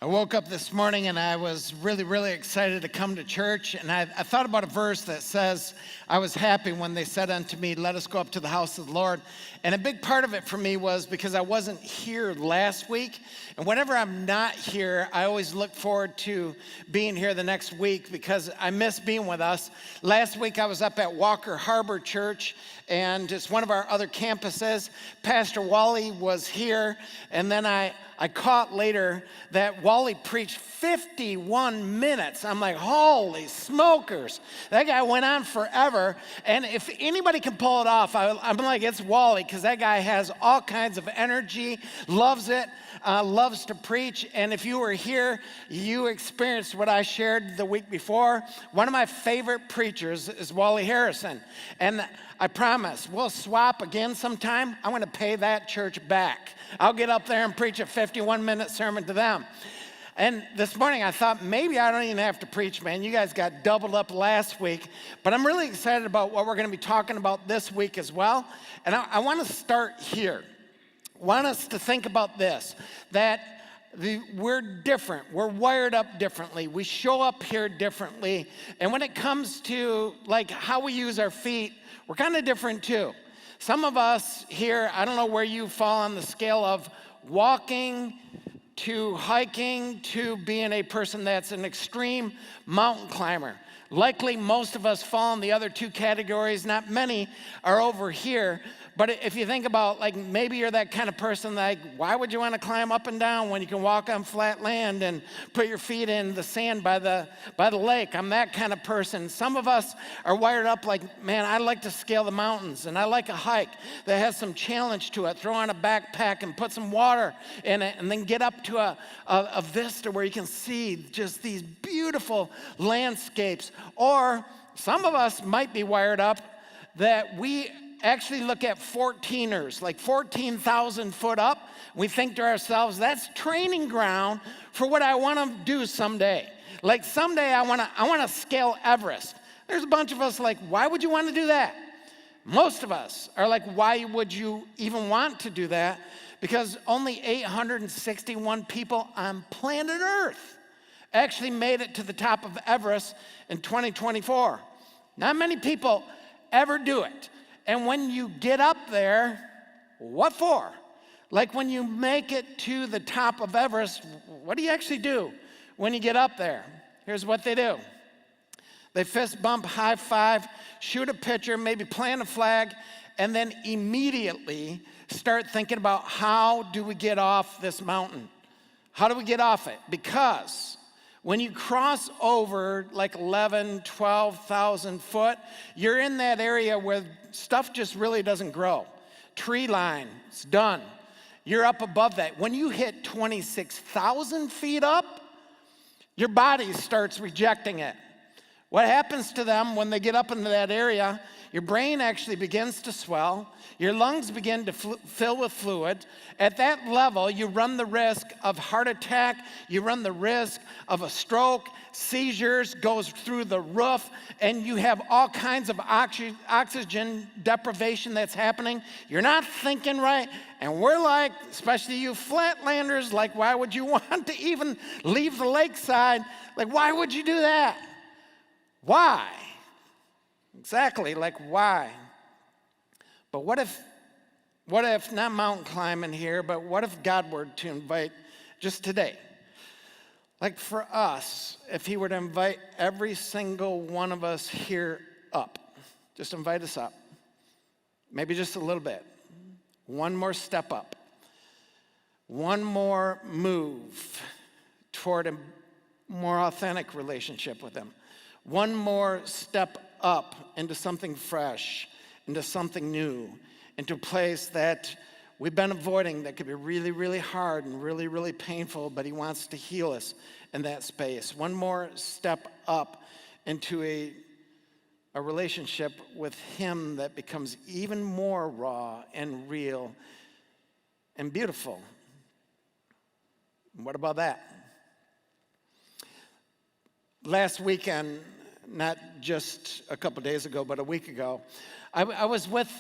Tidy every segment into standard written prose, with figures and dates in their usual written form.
I woke up this morning and I was really excited to come to church. And I thought about a verse that says, I was happy when they said unto me, let us go up to the house of the Lord. And a big part of it for me was because I wasn't here last week. And whenever I'm not here, I always look forward to being here the next week because I miss being with us. Last week I was up at Walker Harbor Church, and it's one of our other campuses. Pastor Wally was here, and then I caught later that Wally preached 51 minutes. I'm like, holy smokers. That guy went on forever. And if anybody can pull it off, I'm like, it's Wally, because that guy has all kinds of energy, loves it, loves to preach. And if you were here, you experienced what I shared the week before. One of my favorite preachers is Wally Harrison. And I promise, we'll swap again sometime. I'm going to pay that church back. I'll get up there and preach a 51-minute sermon to them. And this morning I thought, maybe I don't even have to preach, man. You guys got doubled up last week. But I'm really excited about what we're going to be talking about this week as well. And I want to start here. I want us to think about this, that we're different. We're wired up differently. We show up here differently. And when it comes to like how we use our feet, we're kind of different too. Some of us here, I don't know where you fall on the scale of walking to hiking to being a person that's an extreme mountain climber. Likely most of us fall in the other two categories. Not many are over here. But if you think about, like, maybe you're that kind of person, like, why would you want to climb up and down when you can walk on flat land and put your feet in the sand by the lake? I'm that kind of person. Some of us are wired up like, man, I like to scale the mountains, and I like a hike that has some challenge to it. Throw on a backpack and put some water in it, and then get up to a vista where you can see just these beautiful landscapes. Or some of us might be wired up that we actually look at 14ers, like 14,000 foot up. We think to ourselves, that's training ground for what I want to do someday. Like someday I want to scale Everest. There's a bunch of us like, why would you want to do that? Most of us are like, why would you even want to do that? Because only 861 people on planet Earth actually made it to the top of Everest in 2024. Not many people ever do it. And when you get up there, what for? Like when you make it to the top of Everest, what do you actually do when you get up there? Here's what they do. They fist bump, high five, shoot a picture, maybe plant a flag, and then immediately start thinking about how do we get off this mountain? How do we get off it? Because when you cross over like 11, 12,000 foot, you're in that area where stuff just really doesn't grow. Tree line, it's done. You're up above that. When you hit 26,000 feet up, your body starts rejecting it. What happens to them when they get up into that area? Your brain actually begins to swell. Your lungs begin to fill with fluid. At that level, you run the risk of heart attack. You run the risk of a stroke. Seizures goes through the roof. And you have all kinds of oxygen deprivation that's happening. You're not thinking right. And we're like, especially you flatlanders, like, why would you want to even leave the lakeside? Like, why would you do that? Why? Exactly, like why? But what if not mountain climbing here, but what if God were to invite just today? Like for us, if he were to invite every single one of us here up, just invite us up, maybe just a little bit, one more step up, one more move toward a more authentic relationship with him. One more step up into something fresh, into something new, into a place that we've been avoiding that could be really hard and really painful, but he wants to heal us in that space. One more step up into a relationship with him that becomes even more raw and real and beautiful. What about that? Last weekend, not just a couple days ago, but a week ago, I was with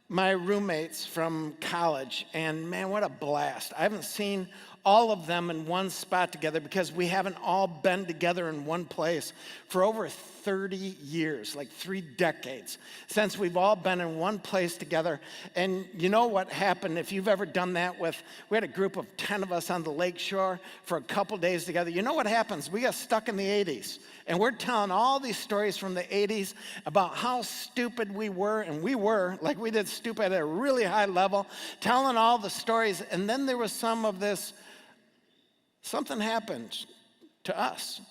my roommates from college, and man, what a blast. I haven't seen all of them in one spot together because we haven't all been together in one place for over 30 years, like 3 decades, since we've all been in one place together. And you know what happened if you've ever done that we had a group of 10 of us on the lake shore for a couple days together. You know what happens? We got stuck in the 80s. And we're telling all these stories from the 80s about how stupid we were, and we were, like we did stupid at a really high level, telling all the stories. And then there was some of this, something happened to us.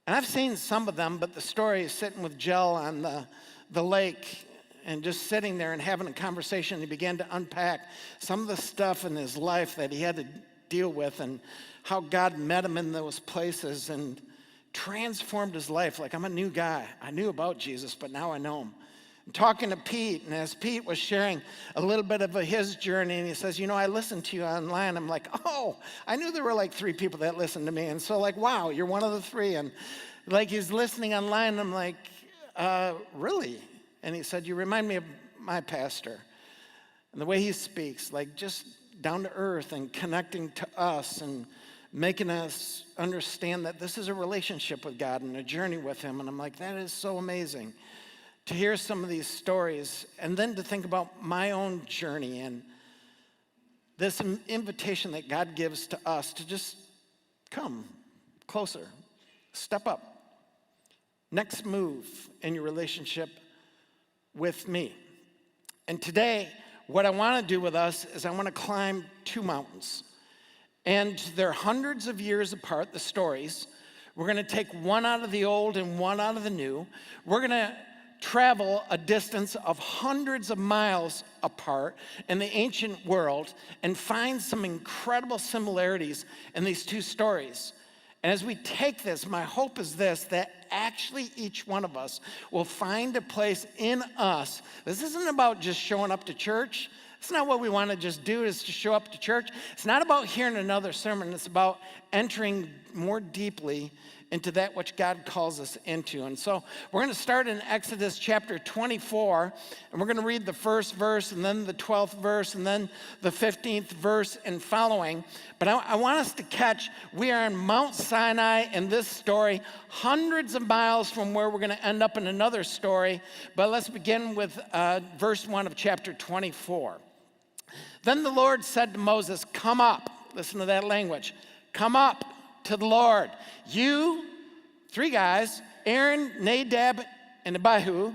And I've seen some of them, but the story is sitting with Jill on the lake and just sitting there and having a conversation. He began to unpack some of the stuff in his life that he had to deal with and how God met him in those places and transformed his life. Like, I'm a new guy. I knew about Jesus, but now I know him. I'm talking to Pete, and as Pete was sharing a little bit of his journey, and he says, you know, I listened to you online. I'm like, oh, I knew there were like 3 people that listened to me. And so like, wow, you're one of the 3. And like, he's listening online, and I'm like, really? And he said, you remind me of my pastor. And the way he speaks, like just down to earth and connecting to us and making us understand that this is a relationship with God and a journey with him. And I'm like, that is so amazing to hear some of these stories and then to think about my own journey and this invitation that God gives to us to just come closer, step up, next move in your relationship with me. And today, what I want to do with us is I want to climb 2 mountains. And they're hundreds of years apart, the stories. We're going to take one out of the old and one out of the new. We're going to travel a distance of hundreds of miles apart in the ancient world and find some incredible similarities in these 2 stories. And as we take this, my hope is this, that actually each one of us will find a place in us. This isn't about just showing up to church. It's not what we want to just do, is to show up to church. It's not about hearing another sermon. It's about entering more deeply into that which God calls us into. And so we're going to start in Exodus chapter 24, and we're going to read the first verse, and then the 12th verse, and then the 15th verse and following. But I want us to catch, we are in Mount Sinai in this story, hundreds of miles from where we're going to end up in another story. But let's begin with verse 1 of chapter 24. Then the Lord said to Moses, come up. Listen to that language. Come up to the Lord. You, 3 guys, Aaron, Nadab, and Abihu,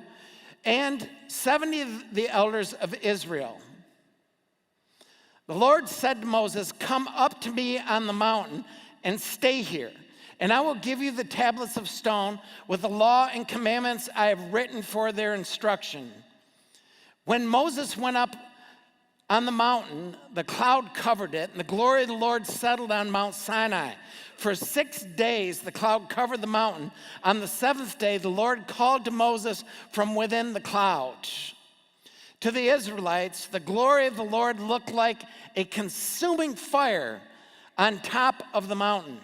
and 70 of the elders of Israel. The Lord said to Moses, come up to me on the mountain and stay here. And I will give you the tablets of stone with the law and commandments I have written for their instruction. When Moses went up on the mountain, the cloud covered it, and the glory of the Lord settled on Mount Sinai. For 6 days, the cloud covered the mountain. On the 7th day, the Lord called to Moses from within the cloud. To the Israelites, the glory of the Lord looked like a consuming fire on top of the mountain.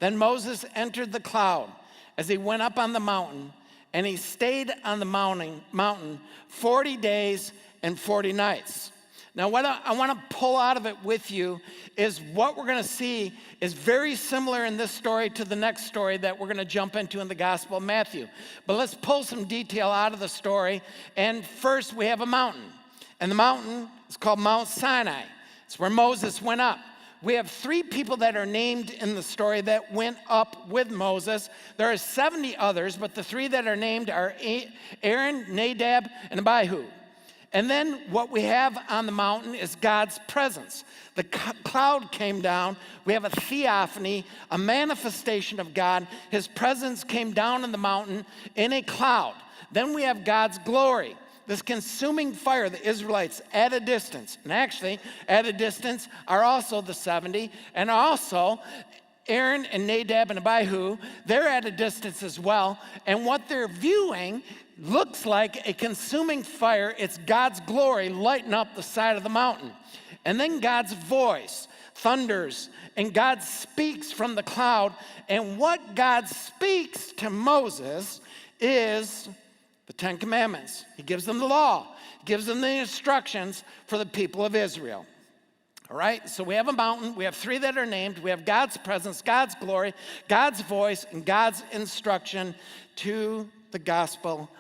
Then Moses entered the cloud as he went up on the mountain, and he stayed on the mountain 40 days and 40 nights. Now, what I want to pull out of it with you is what we're going to see is very similar in this story to the next story that we're going to jump into in the Gospel of Matthew. But let's pull some detail out of the story. And first, we have a mountain. And the mountain is called Mount Sinai. It's where Moses went up. We have 3 people that are named in the story that went up with Moses. There are 70 others, but the 3 that are named are Aaron, Nadab, and Abihu. And then what we have on the mountain is God's presence. The cloud came down. We have a theophany, a manifestation of God. His presence came down on the mountain in a cloud. Then we have God's glory, this consuming fire, the Israelites at a distance. And actually, at a distance are also the 70, and also Aaron and Nadab and Abihu, they're at a distance as well. And what they're viewing looks like a consuming fire. It's God's glory lighting up the side of the mountain. And then God's voice thunders, and God speaks from the cloud. And what God speaks to Moses is the 10 Commandments. He gives them the law. He gives them the instructions for the people of Israel. All right, so we have a mountain, we have three that are named, we have God's presence, God's glory, God's voice, and God's instruction to the gospel.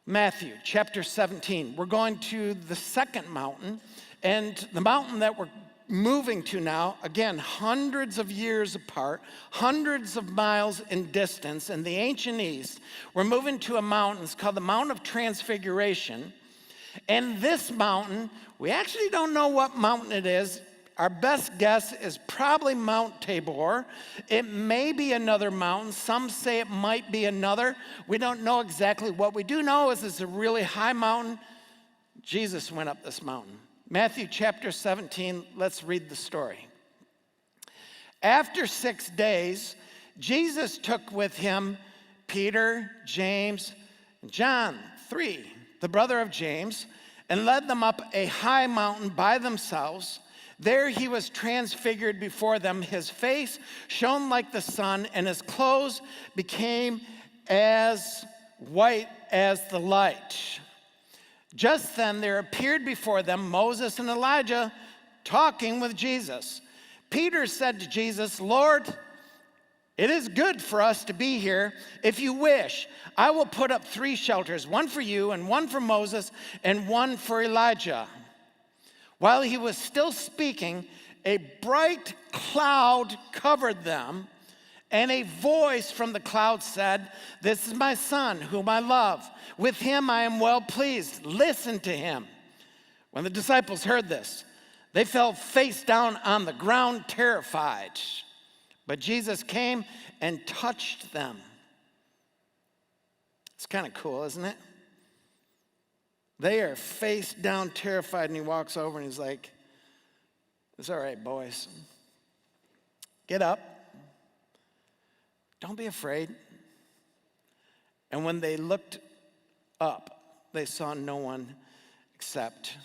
Matthew chapter 17. We're going to the second mountain, and the mountain that we're moving to now, again, hundreds of years apart, hundreds of miles in distance in the ancient East. We're moving to a mountain. It's called the Mount of Transfiguration. And this mountain, we actually don't know what mountain it is. Our best guess is probably Mount Tabor. It may be another mountain. Some say it might be another. We don't know exactly. What we do know is it's a really high mountain. Jesus went up this mountain. Matthew chapter 17, let's read the story. After 6 days, Jesus took with him Peter, James, and John, three, the brother of James, and led them up a high mountain by themselves. There he was transfigured before them. His face shone like the sun, and his clothes became as white as the light. Just then there appeared before them Moses and Elijah talking with Jesus. Peter said to Jesus, "Lord, it is good for us to be here. If you wish, I will put up 3 shelters, one for you and one for Moses and one for Elijah." While he was still speaking, a bright cloud covered them, and a voice from the cloud said, "This is my son, whom I love. With him I am well pleased. Listen to him." When the disciples heard this, they fell face down on the ground, terrified. But Jesus came and touched them. It's kind of cool, isn't it? They are face down, terrified, and he walks over and he's like, "It's all right, boys. Get up. Don't be afraid." And when they looked up, they saw no one except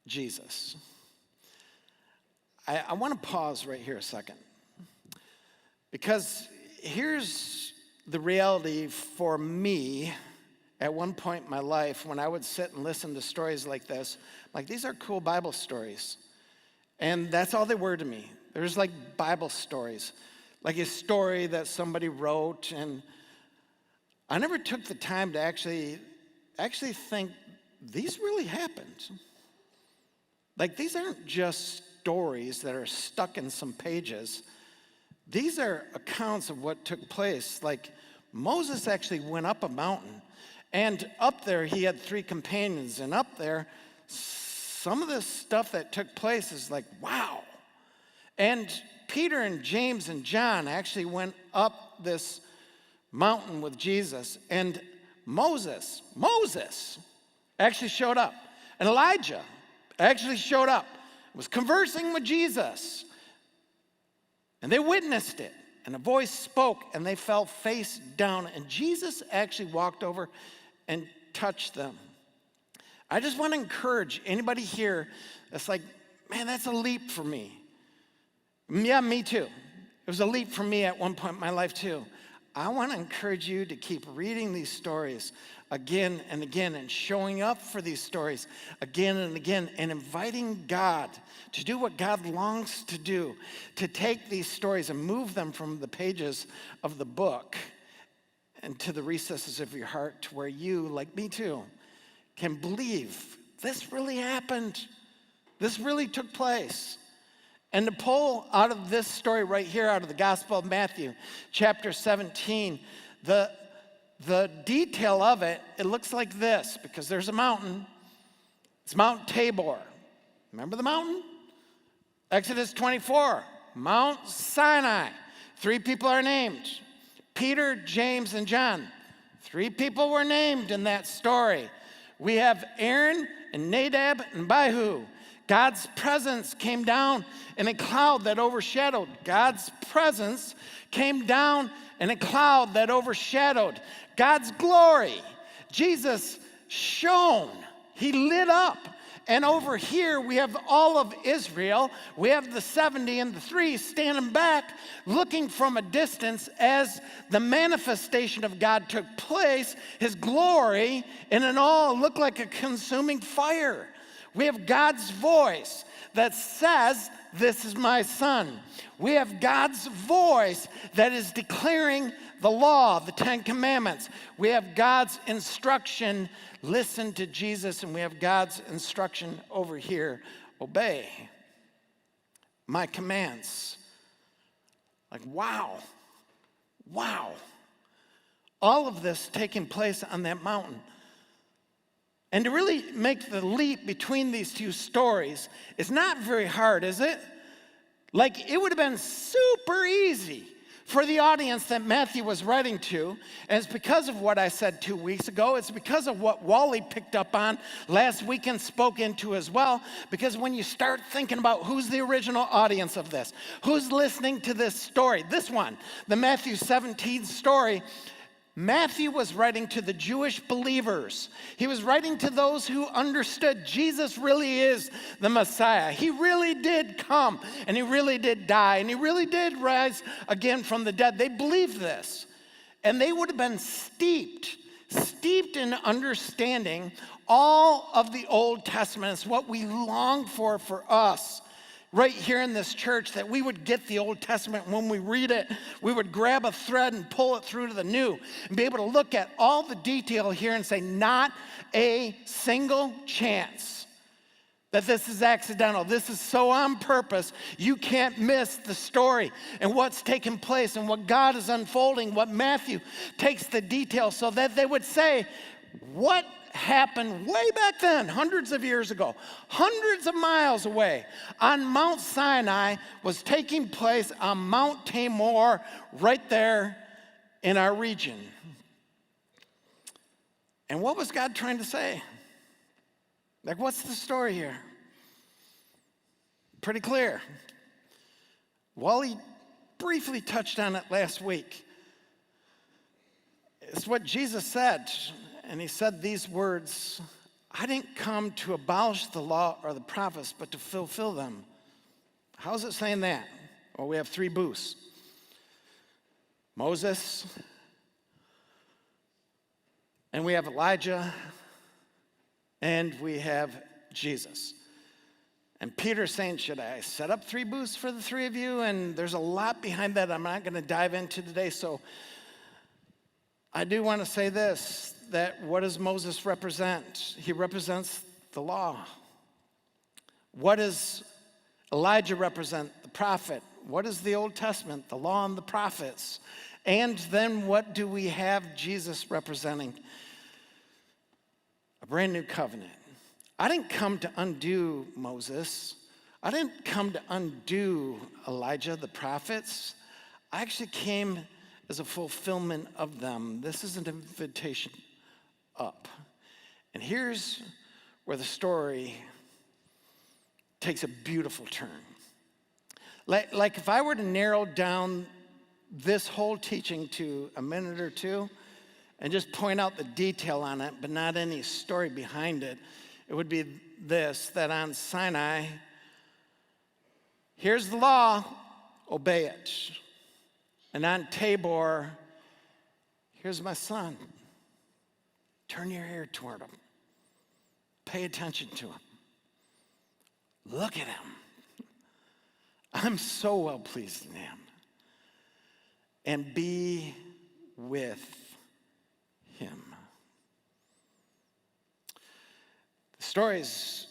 Jesus. I want to pause right here a second, because here's the reality for me. At one point in my life, when I would sit and listen to stories like this, like, these are cool Bible stories. And that's all they were to me. There's like Bible stories, like a story that somebody wrote, and I never took the time to actually think, these really happened. Like, these aren't just stories that are stuck in some pages. These are accounts of what took place. Like, Moses actually went up a mountain, and up there he had 3 companions, and up there, some of this stuff that took place is like, wow. And Peter and James and John actually went up this mountain with Jesus, and Moses actually showed up, and Elijah actually showed up, was conversing with Jesus, and they witnessed it, and a voice spoke, and they fell face down, and Jesus actually walked over and touched them. I just want to encourage anybody here that's like, man, that's a leap for me. Yeah, me too. It was a leap for me at one point in my life too. I want to encourage you to keep reading these stories again and again, and showing up for these stories again and again, and inviting God to do what God longs to do, to take these stories and move them from the pages of the book and to the recesses of your heart, to where you, like me too, can believe this really happened. This really took place. And to pull out of this story right here, out of the Gospel of Matthew, chapter 17, the detail of it, it looks like this, because there's a mountain. It's Mount Tabor. Remember the mountain? Exodus 24, Mount Sinai. 3 people are named: Peter, James, and John. 3 people were named in that story. We have Aaron and Nadab and Abihu. God's presence came down in a cloud that overshadowed. God's presence came down in a cloud that overshadowed. God's glory. Jesus shone. He lit up. And over here we have all of Israel. We have the 70 and the 3 standing back, looking from a distance as the manifestation of God took place, his glory, and it all looked like a consuming fire. We have God's voice that says, this is my son. We have God's voice that is declaring the law, the 10 Commandments. We have God's instruction, listen to Jesus, and we have God's instruction over here, obey my commands. Like, wow. All of this taking place on that mountain. And to really make the leap between these two stories is not very hard, is it? Like, it would have been super easy for the audience that Matthew was writing to, and it's because of what I said 2 weeks ago. It's because of what Wally picked up on last week and spoke into as well, because when you start thinking about who's the original audience of this, who's listening to this story, this one, the Matthew 17 story, Matthew was writing to the Jewish believers. He was writing to those who understood Jesus really is the Messiah. He really did come, and he really did die, and he really did rise again from the dead. They believed this, and they would have been steeped in understanding all of the Old Testament. It's what we long for us. Right here in this church, that we would get the Old Testament. When we read it, we would grab a thread and pull it through to the New and be able to look at all the detail here and say, not a single chance that this is accidental. This is so on purpose. You can't miss the story and what's taking place and what God is unfolding, what Matthew takes the details so that they would say, what happened way back then, hundreds of years ago, hundreds of miles away on Mount Sinai was taking place on Mount Tabor right there in our region. And what was God trying to say? Like, what's the story here? Pretty clear. Wally briefly touched on it last week. It's what Jesus said. And he said these words, I didn't come to abolish the law or the prophets, but to fulfill them. How's it saying that? Well, we have 3 booths. Moses, and we have Elijah, and we have Jesus. And Peter's saying, should I set up 3 booths for the 3 of you? And there's a lot behind that I'm not going to dive into today, so I do want to say this, that what does Moses represent? He represents the law. What does Elijah represent? The prophet. What is the Old Testament? The law and the prophets. And then what do we have Jesus representing? A brand new covenant. I didn't come to undo Moses. I didn't come to undo Elijah, the prophets. I actually came as a fulfillment of them. This is an invitation up. And here's where the story takes a beautiful turn. Like if I were to narrow down this whole teaching to a minute or 2 and just point out the detail on it, but not any story behind it, it would be this, that on Sinai, here's the law, obey it. And on Tabor, here's my son. Turn your ear toward him. Pay attention to him. Look at him. I'm so well pleased in him. And be with him. The story's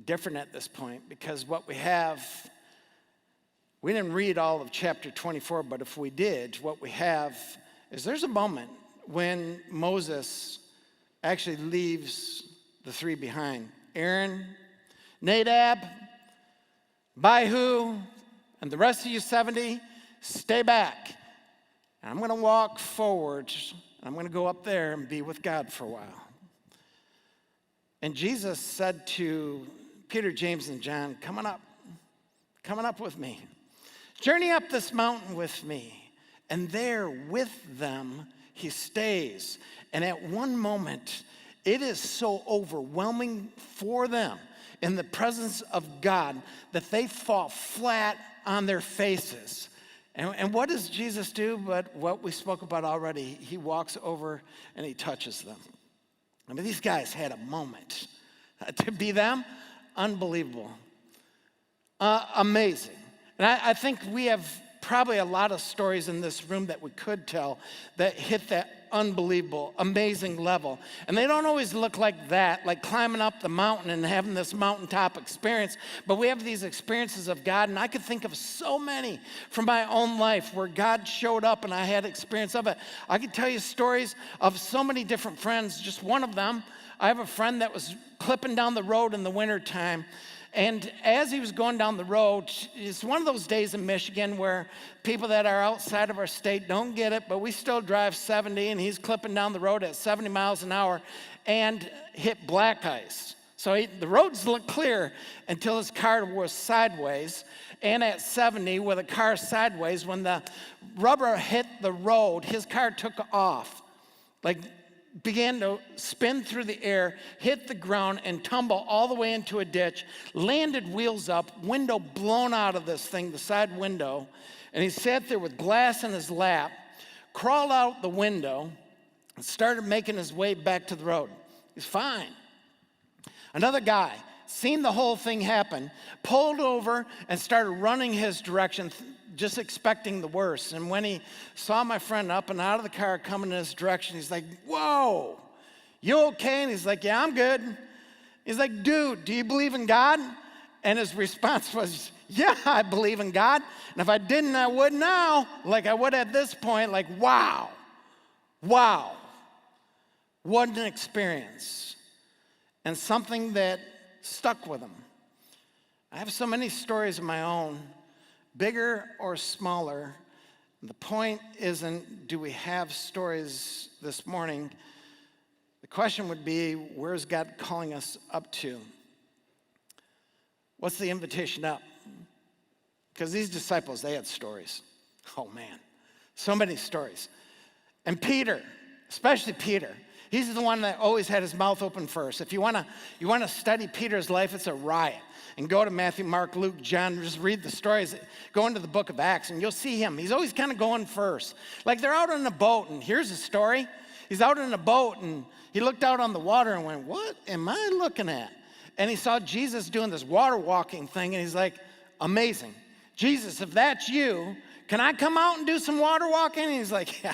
different at this point because what we have, we didn't read all of chapter 24, but if we did, what we have is there's a moment when Moses actually leaves the 3 behind. Aaron, Nadab, Abihu, and the rest of you 70, stay back. And I'm going to walk forward. I'm going to go up there and be with God for a while. And Jesus said to Peter, James, and John, come on up with me. Journey up this mountain with me. And there with them, he stays. And at one moment, it is so overwhelming for them in the presence of God that they fall flat on their faces. And what does Jesus do? But what we spoke about already, he walks over and he touches them. I mean, these guys had a moment to be them. unbelievable, amazing. And I think we have probably a lot of stories in this room that we could tell that hit that unbelievable, amazing level. And they don't always look like that, like climbing up the mountain and having this mountaintop experience, but we have these experiences of God, and I could think of so many from my own life where God showed up and I had experience of it. I could tell you stories of so many different friends. Just one of them, I have a friend that was clipping down the road in the wintertime. And as he was going down the road, it's one of those days in Michigan where people that are outside of our state don't get it, but we still drive 70, and he's clipping down the road at 70 miles an hour and hit black ice. So the roads looked clear until his car was sideways. And at 70, with a car sideways, when the rubber hit the road, his car took off, began to spin through the air, hit the ground, and tumble all the way into a ditch, landed wheels up, window blown out of this thing, the side window, and he sat there with glass in his lap, crawled out the window, and started making his way back to the road. He's fine. Another guy, seen the whole thing happen, pulled over and started running his direction, just expecting the worst. And when he saw my friend up and out of the car coming in his direction, he's like, "Whoa, you okay?" And he's like, "Yeah, I'm good." He's like, "Dude, do you believe in God?" And his response was, "Yeah, I believe in God. And if I didn't, I would now, like I would at this point." Like, wow. What an experience. And something that stuck with him. I have so many stories of my own, bigger or smaller. The point isn't, do we have stories this morning? The question would be, where's God calling us up to? What's the invitation up? Because these disciples, they had stories. Oh man, so many stories. And Peter, especially Peter, he's the one that always had his mouth open first. If you want to study Peter's life, it's a riot. And go to Matthew, Mark, Luke, John, just read the stories. Go into the book of Acts, and you'll see him. He's always kind of going first. Like they're out on a boat, and here's a story. He's out in a boat, and he looked out on the water and went, "What am I looking at?" And he saw Jesus doing this water walking thing, and he's like, "Amazing. Jesus, if that's you, can I come out and do some water walking?" And he's like, "Yeah,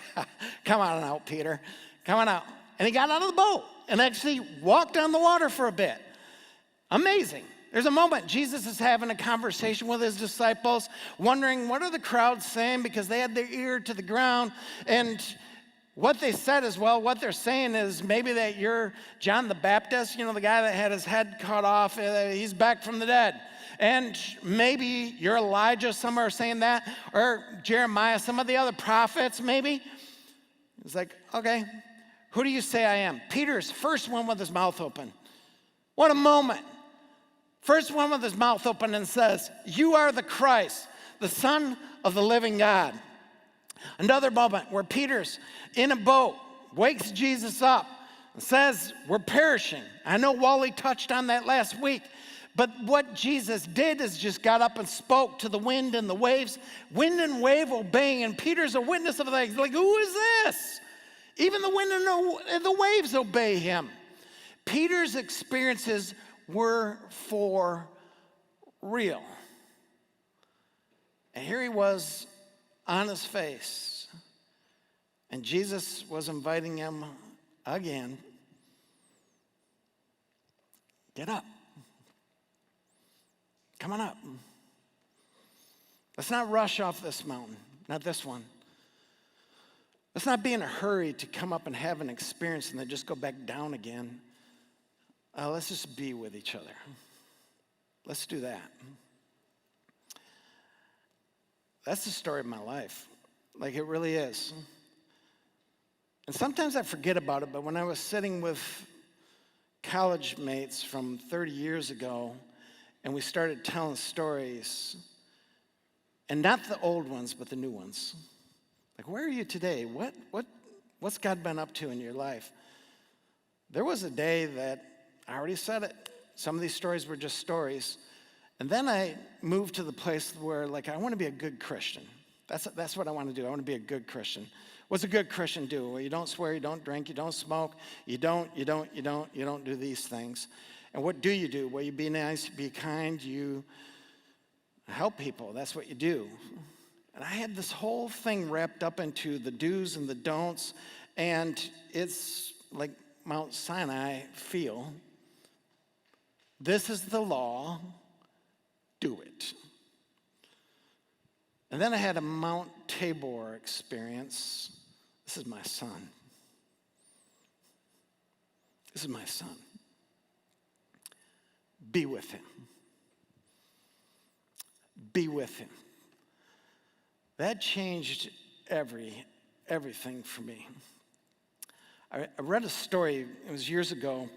come on out, Peter. Come on out." And he got out of the boat and actually walked on the water for a bit. Amazing. There's a moment Jesus is having a conversation with his disciples, wondering what are the crowds saying, because they had their ear to the ground. And what they said is, well, what they're saying is maybe that you're John the Baptist, the guy that had his head cut off, he's back from the dead. And maybe you're Elijah, some are saying that, or Jeremiah, some of the other prophets maybe. It's like, okay, who do you say I am? Peter's first one with his mouth open. What a moment. First one with his mouth open and says, "You are the Christ, the Son of the living God." Another moment where Peter's in a boat, wakes Jesus up, and says, "We're perishing." I know Wally touched on that last week, but what Jesus did is just got up and spoke to the wind and the waves, wind and wave obeying, and Peter's a witness of that. He's like, who is this? Even the wind and the waves obey him. Peter's experiences were for real. And here he was on his face, and Jesus was inviting him again. Get up. Come on up. Let's not rush off this mountain, not this one. Let's not be in a hurry to come up and have an experience and then just go back down again. Let's just be with each other. Let's do that. That's the story of my life. Like, it really is. And sometimes I forget about it, but when I was sitting with college mates from 30 years ago, and we started telling stories, and not the old ones, but the new ones. Like, where are you today? What's God been up to in your life? There was a day that I already said it. Some of these stories were just stories. And then I moved to the place where, I want to be a good Christian. That's what I want to do. I want to be a good Christian. What's a good Christian do? Well, you don't swear, you don't drink, you don't smoke, you don't do these things. And what do? Well, you be nice, you be kind, you help people. That's what you do. And I had this whole thing wrapped up into the do's and the don'ts, and it's like Mount Sinai feel. This is the law, do it. And then I had a Mount Tabor experience. This is my son. This is my son. Be with him. Be with him. That changed everything for me. I read a story, it was years ago,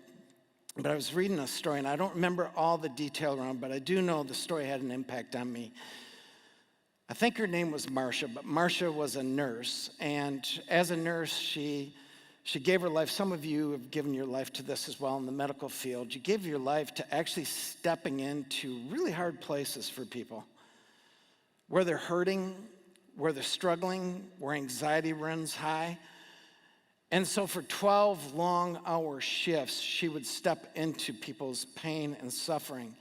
but I was reading a story, and I don't remember all the detail around, but I do know the story had an impact on me. I think her name was Marcia, but Marcia was a nurse, and as a nurse, she gave her life. Some of you have given your life to this as well in the medical field. You gave your life to actually stepping into really hard places for people, where they're hurting, where they're struggling, where anxiety runs high. And so for 12 long-hour shifts, she would step into people's pain and suffering.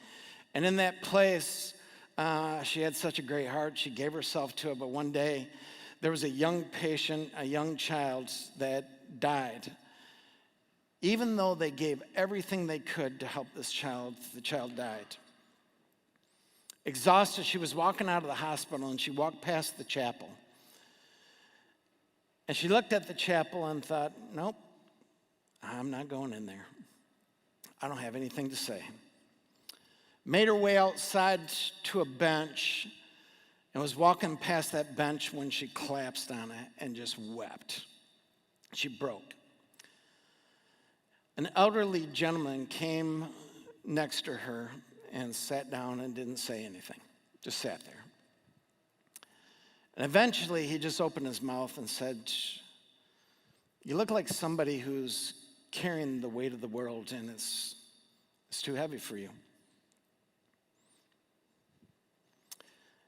And in that place, she had such a great heart. She gave herself to it. But one day, there was a young patient, a young child that died. Even though they gave everything they could to help this child, the child died. Exhausted, she was walking out of the hospital, and she walked past the chapel. And she looked at the chapel and thought, nope, I'm not going in there. I don't have anything to say. Made her way outside to a bench and was walking past that bench when she collapsed on it and just wept. She broke. An elderly gentleman came next to her and sat down and didn't say anything, just sat there. And eventually he just opened his mouth and said, you look like somebody who's carrying the weight of the world, and it's too heavy for you.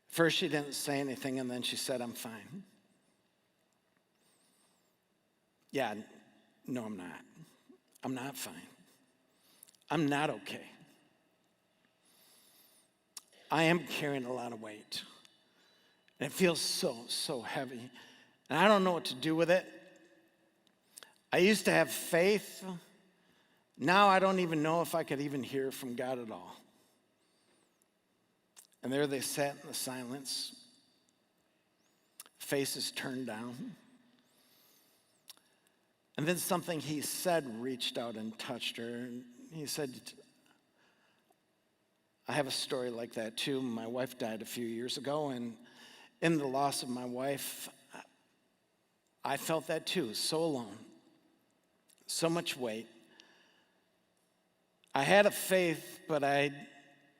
First she didn't say anything, and then she said, I'm fine. Yeah, no, I'm not. I'm not fine. I'm not okay. I am carrying a lot of weight. And it feels so heavy. And I don't know what to do with it. I used to have faith. Now I don't even know if I could even hear from God at all. And there they sat in the silence, faces turned down. And then something he said reached out and touched her. And he said, I have a story like that too. My wife died a few years ago, and in the loss of my wife, I felt that too, so alone, so much weight. I had a faith, but I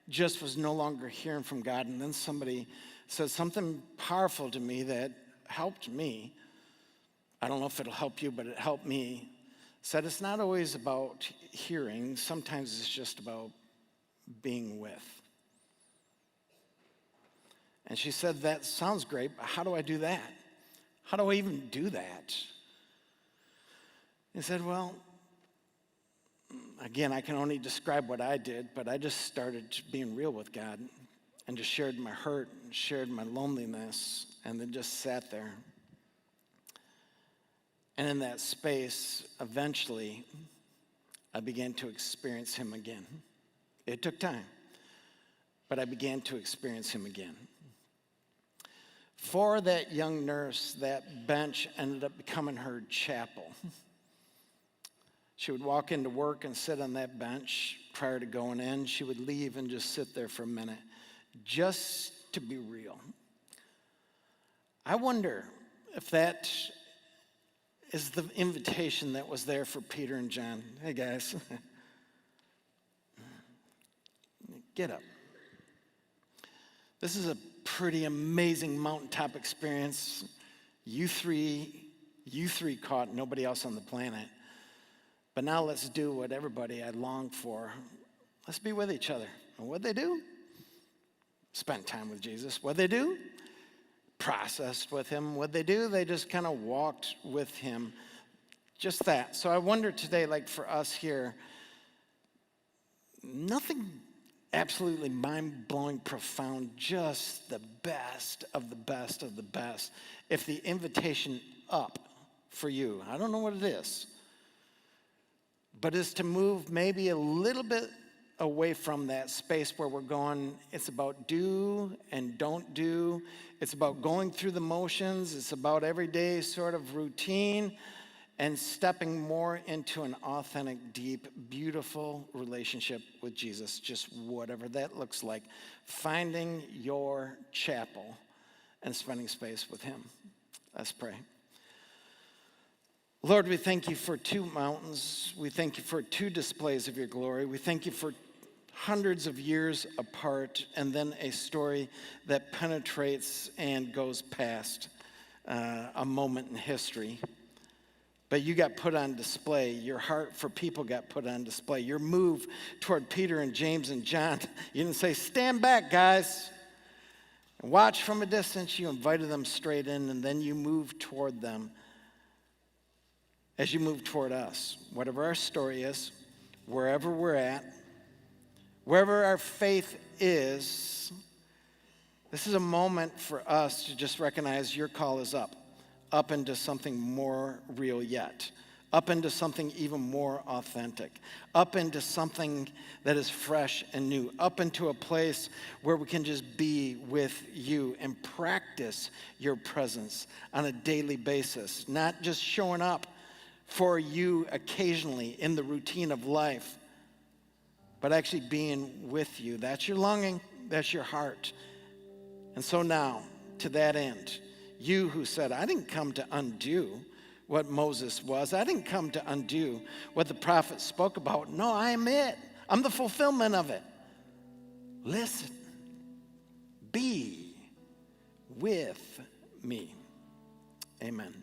just was no longer hearing from God. And then somebody said something powerful to me that helped me. I don't know if it'll help you, but it helped me. Said it's not always about hearing. Sometimes it's just about being with. And she said, that sounds great, but how do I do that? How do I even do that? He said, well, again, I can only describe what I did, but I just started being real with God and just shared my hurt and shared my loneliness and then just sat there. And in that space, eventually, I began to experience him again. It took time, but I began to experience him again. For that young nurse, that bench ended up becoming her chapel. She would walk into work and sit on that bench prior to going in. She would leave and just sit there for a minute, just to be real. I wonder if that is the invitation that was there for Peter and John. Hey guys, get up. This is a pretty amazing mountaintop experience. You three caught nobody else on the planet. But now let's do what everybody I long for. Let's be with each other. And what'd they do? Spent time with Jesus. What'd they do? Processed with him. What'd they do? They just kind of walked with him. Just that. So I wonder today, like for us here, nothing absolutely mind-blowing, profound, just the best of the best of the best. If the invitation up for you, I don't know what it is, but is to move maybe a little bit away from that space where we're going, it's about do and don't do. It's about going through the motions. It's about everyday sort of routine and stepping more into an authentic, deep, beautiful relationship with Jesus, just whatever that looks like. Finding your chapel and spending space with him. Let's pray. Lord, we thank you for two mountains. We thank you for two displays of your glory. We thank you for hundreds of years apart, and then a story that penetrates and goes past a moment in history. But you got put on display. Your heart for people got put on display. Your move toward Peter and James and John, you didn't say, stand back, guys, and watch from a distance. You invited them straight in, and then you moved toward them as you move toward us. Whatever our story is, wherever we're at, wherever our faith is, this is a moment for us to just recognize your call is up into something more real yet, up into something even more authentic, up into something that is fresh and new, up into a place where we can just be with you and practice your presence on a daily basis, not just showing up for you occasionally in the routine of life, but actually being with you. That's your longing, that's your heart. And so now, to that end, you who said, I didn't come to undo what Moses was. I didn't come to undo what the prophets spoke about. No, I am it. I'm the fulfillment of it. Listen, be with me. Amen.